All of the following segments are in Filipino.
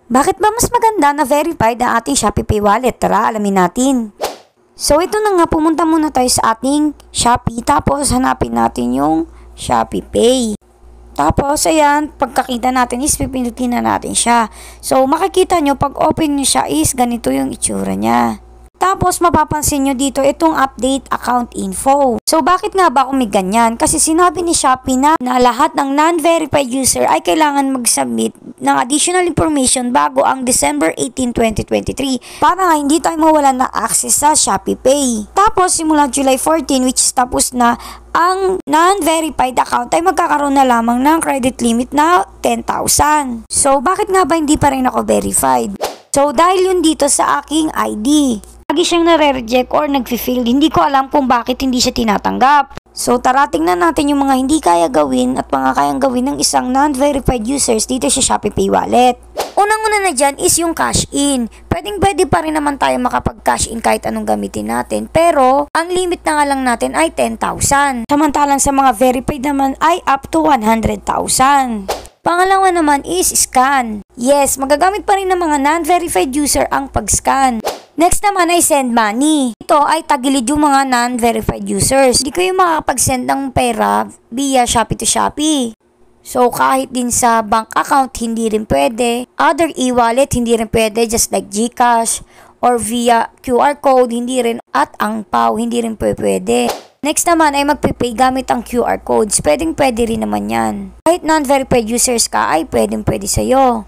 Bakit ba mas maganda na verified ang ating Shopee Pay wallet? Tara, alamin natin. So ito na nga, pumunta muna tayo sa ating Shopee, tapos hanapin natin yung Shopee Pay. Tapos ayan, pagkakita natin is pipindutin na natin siya. So makikita nyo, pag open nyo siya is ganito yung itsura niya. Tapos mapapansin nyo dito itong update account info. So bakit nga ba kung may ganyan? Kasi sinabi ni Shopee na lahat ng non-verified user ay kailangan mag-submit ng additional information bago ang December 18, 2023 para nga hindi tayo mawalan ng access sa Shopee Pay. Tapos simula July 14, which is tapos na, ang non-verified account ay magkakaroon na lamang ng credit limit na 10,000. So bakit nga ba hindi pa rin ako verified? So dahil yun dito sa aking ID. Lagi siyang nare-reject or nag-fail. Hindi ko alam kung bakit hindi siya tinatanggap. So tara, tingnan natin yung mga hindi kaya gawin at mga kayang gawin ng isang non-verified users dito sa Shopee Pay wallet. Unang-una na dyan is yung cash in. Pwede pa rin naman tayo makapag-cash in kahit anong gamitin natin. Pero ang limit na nga lang natin ay 10,000. Samantalang sa mga verified naman ay up to 100,000. Pangalawa naman is scan. Yes, magagamit pa rin ng mga non-verified user ang pag-scan. Next naman ay send money. Ito ay tagilid yung mga non-verified users. Hindi kayo makakapag-send ng pera via Shopee to Shopee. So kahit din sa bank account, hindi rin pwede. Other e-wallet, hindi rin pwede, just like GCash. Or via QR code, hindi rin. At ang PAW, hindi rin pwede. Next naman ay magpipay gamit ang QR codes. Pwede rin naman yan. Kahit non-verified users ka ay pwede sa'yo.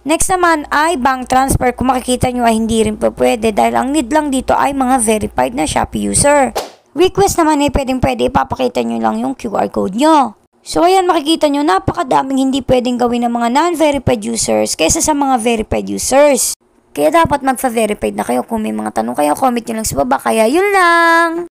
Next naman ay bank transfer. Kung makikita nyo ay hindi rin pwede dahil ang need lang dito ay mga verified na Shopee user. Request naman ay pwede, ipapakita nyo lang yung QR code nyo. So ayan, makikita nyo napakadaming hindi pwedeng gawin ng mga non-verified users kaysa sa mga verified users. Kaya dapat magpa-verified na kayo. Kung may mga tanong kayo, comment nyo lang sa baba. Kaya yun lang!